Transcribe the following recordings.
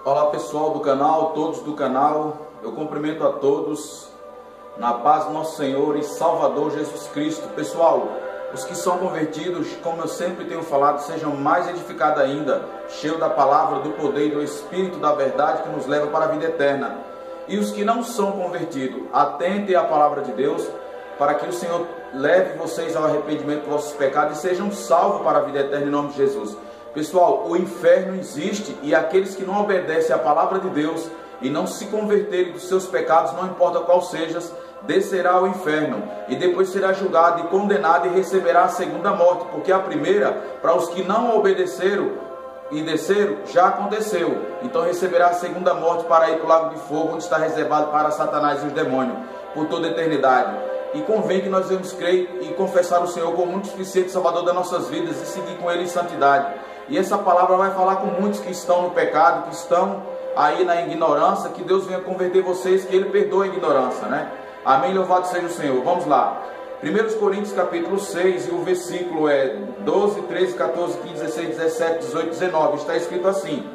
Olá pessoal do canal, todos do canal, eu cumprimento a todos na paz do nosso Senhor e Salvador Jesus Cristo. Pessoal, os que são convertidos, como eu sempre tenho falado, sejam mais edificados ainda, cheios da palavra, do poder e do Espírito da verdade que nos leva para a vida eterna. E os que não são convertidos, atentem à palavra de Deus, para que o Senhor leve vocês ao arrependimento dos vossos pecados e sejam salvos para a vida eterna em nome de Jesus. Pessoal, o inferno existe e aqueles que não obedecem à palavra de Deus e não se converterem dos seus pecados, não importa qual seja, descerá ao inferno e depois será julgado e condenado e receberá a segunda morte, porque a primeira, para os que não obedeceram e desceram, já aconteceu. Então receberá a segunda morte para ir para o lago de fogo, onde está reservado para Satanás e os demônios por toda a eternidade. E convém que nós devemos crer e confessar o Senhor como muito suficiente Salvador das nossas vidas e seguir com Ele em santidade. E essa palavra vai falar com muitos que estão no pecado, que estão aí na ignorância, que Deus venha converter vocês, que Ele perdoe a ignorância, né? Amém, louvado seja o Senhor. Vamos lá. 1 Coríntios capítulo 6 e o versículo é 12, 13, 14, 15, 16, 17, 18, 19. Está escrito assim: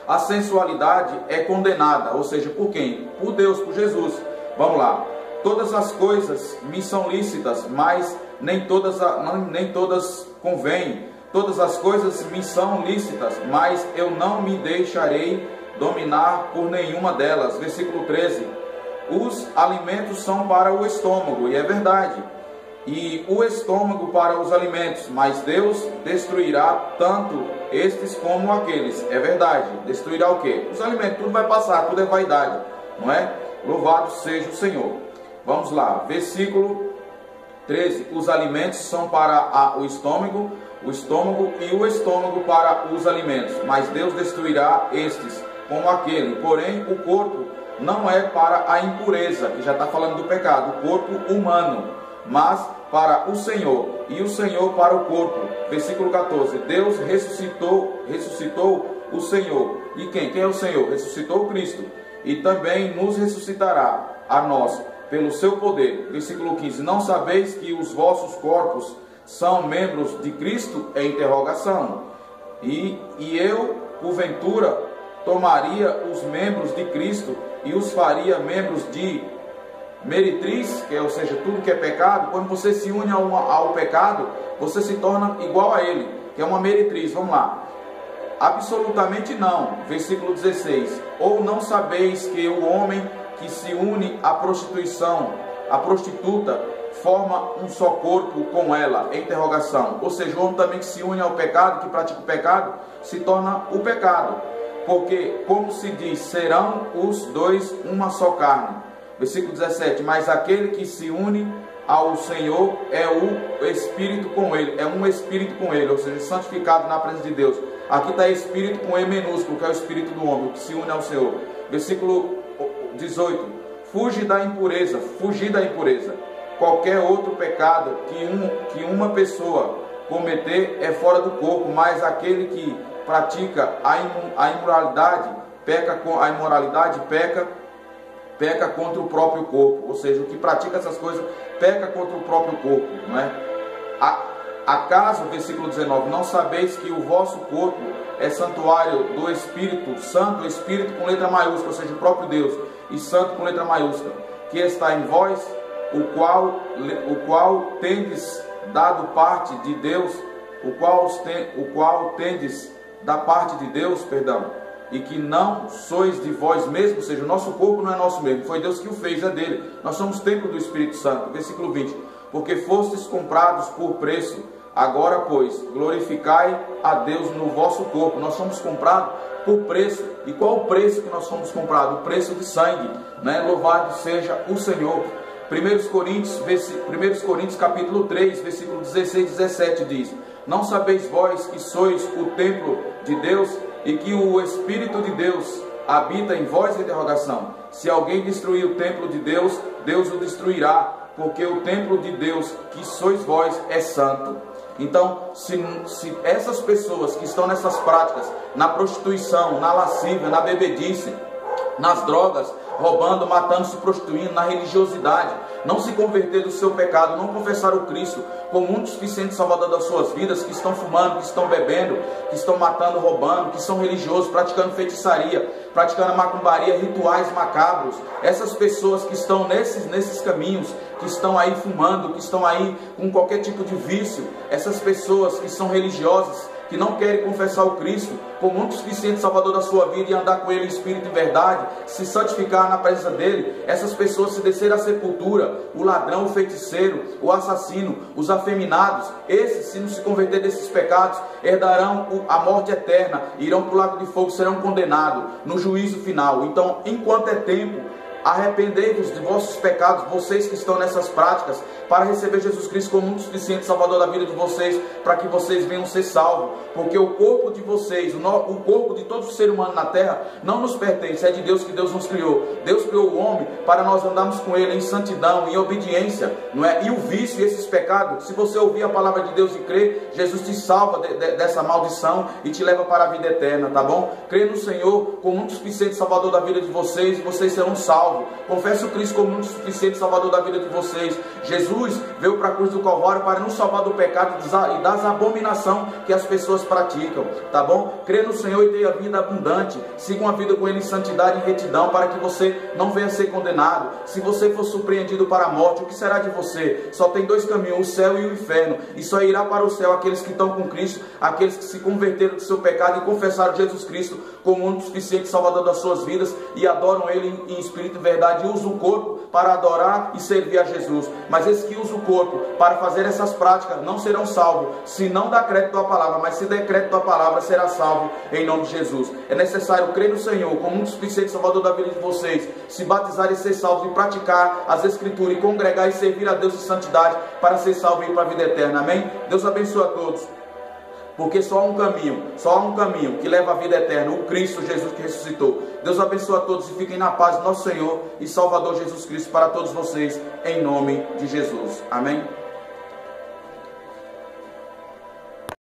a sensualidade é condenada, ou seja, por quem? Por Deus, por Jesus. Vamos lá. Todas as coisas me são lícitas, mas nem todas convêm. Todas as coisas me são lícitas, mas eu não me deixarei dominar por nenhuma delas. Versículo 13. Os alimentos são para o estômago, e é verdade. E o estômago para os alimentos, mas Deus destruirá tanto estes como aqueles. É verdade. Destruirá o quê? Os alimentos, tudo vai passar, tudo é vaidade, não é? Louvado seja o Senhor. Vamos lá, versículo 13. Os alimentos são para o estômago e o estômago para os alimentos, mas Deus destruirá estes como aquele. Porém, o corpo não é para a impureza, que já está falando do pecado, o corpo humano, mas para o Senhor, e o Senhor para o corpo. Versículo 14. Deus ressuscitou o Senhor. E quem é o Senhor? Ressuscitou o Cristo, e também nos ressuscitará a nós pelo seu poder. Versículo 15. Não sabeis que os vossos corpos são membros de Cristo? É interrogação. E eu, porventura, tomaria os membros de Cristo e os faria membros de meretriz, que é, ou seja, tudo que é pecado. Quando você se une ao pecado, você se torna igual a ele, que é uma meretriz. Vamos lá. Absolutamente não. Versículo 16. Ou não sabeis que o homem que se une à prostituição, a prostituta, forma um só corpo com ela? É interrogação. Ou seja, o homem também que se une ao pecado, que pratica o pecado, se torna o pecado. Porque, como se diz, serão os dois uma só carne. Versículo 17. Mas aquele que se une ao Senhor é o Espírito com Ele. É um Espírito com Ele, ou seja, santificado na presença de Deus. Aqui está Espírito com E minúsculo, que é o Espírito do homem, que se une ao Senhor. Versículo 18. Fugir da impureza. Qualquer outro pecado que uma pessoa cometer é fora do corpo, mas aquele que pratica a imoralidade peca contra o próprio corpo. Ou seja, o que pratica essas coisas peca contra o próprio corpo, não é? Acaso, versículo 19, não sabeis que o vosso corpo é santuário do Espírito Santo, Espírito com letra maiúscula, ou seja, o próprio Deus, e Santo com letra maiúscula, que está em vós, o qual tendes dado parte de Deus, o qual tendes da parte de Deus, e que não sois de vós mesmos, ou seja, o nosso corpo não é nosso mesmo, foi Deus que o fez, é dele. Nós somos templo do Espírito Santo. Versículo 20. Porque fostes comprados por preço, agora, pois, glorificai a Deus no vosso corpo. Nós somos comprados por preço. E qual o preço que nós somos comprados? O preço de sangue, né? Louvado seja o Senhor. 1 Coríntios capítulo 3, versículo 16 e 17 diz: não sabeis vós que sois o templo de Deus e que o Espírito de Deus habita em vós? Interrogação. Se alguém destruir o templo de Deus, Deus o destruirá, porque o templo de Deus, que sois vós, é santo. Então, se essas pessoas que estão nessas práticas, na prostituição, na lascívia, na bebedice, nas drogas, roubando, matando, se prostituindo, na religiosidade, não se converter do seu pecado, não confessar o Cristo como único suficiente Salvador das suas vidas, que estão fumando, que estão bebendo, que estão matando, roubando, que são religiosos, praticando feitiçaria, praticando macumbaria, rituais macabros, essas pessoas que estão nesses caminhos, que estão aí fumando, que estão aí com qualquer tipo de vício, essas pessoas que são religiosas, que não querem confessar o Cristo como único suficiente Salvador da sua vida e andar com Ele em espírito e verdade, se santificar na presença dEle, essas pessoas, se descer à sepultura, o ladrão, o feiticeiro, o assassino, os afeminados, esses, se não se converter desses pecados, herdarão a morte eterna, irão para o lago de fogo, serão condenados no juízo final. Então, enquanto é tempo, arrependei-vos de vossos pecados, vocês que estão nessas práticas, para receber Jesus Cristo como um suficiente Salvador da vida de vocês, para que vocês venham ser salvos, porque o corpo de vocês, o corpo de todo ser humano na terra, não nos pertence, é de Deus, que Deus nos criou. Deus criou o homem para nós andarmos com Ele em santidão, em obediência, não é? E o vício e esses pecados, se você ouvir a palavra de Deus e crer, Jesus te salva dessa maldição e te leva para a vida eterna, tá bom? Crê no Senhor como um suficiente Salvador da vida de vocês, e vocês serão salvos. Confesse o Cristo como um suficiente Salvador da vida de vocês. Jesus veio para a cruz do Calvário para nos salvar do pecado e das abominações que as pessoas praticam, tá bom? Crê no Senhor e tenha vida abundante. Siga uma vida com Ele em santidade e retidão, para que você não venha ser condenado. Se você for surpreendido para a morte, o que será de você? Só tem dois caminhos, o céu e o inferno, e só irá para o céu aqueles que estão com Cristo, aqueles que se converteram do seu pecado e confessaram Jesus Cristo como o único suficiente Salvador das suas vidas e adoram Ele em espírito e verdade, e usam o corpo para adorar e servir a Jesus. Mas esses que usam o corpo para fazer essas práticas não serão salvos, se não dá crédito à palavra, mas se der crédito à palavra, será salvo em nome de Jesus. É necessário crer no Senhor como um suficiente Salvador da vida de vocês, se batizar e ser salvos, e praticar as Escrituras, e congregar e servir a Deus em santidade, para ser salvo e ir para a vida eterna. Amém? Deus abençoe a todos. Porque só há um caminho que leva à vida eterna, o Cristo Jesus que ressuscitou. Deus abençoe a todos e fiquem na paz do nosso Senhor e Salvador Jesus Cristo para todos vocês, em nome de Jesus. Amém?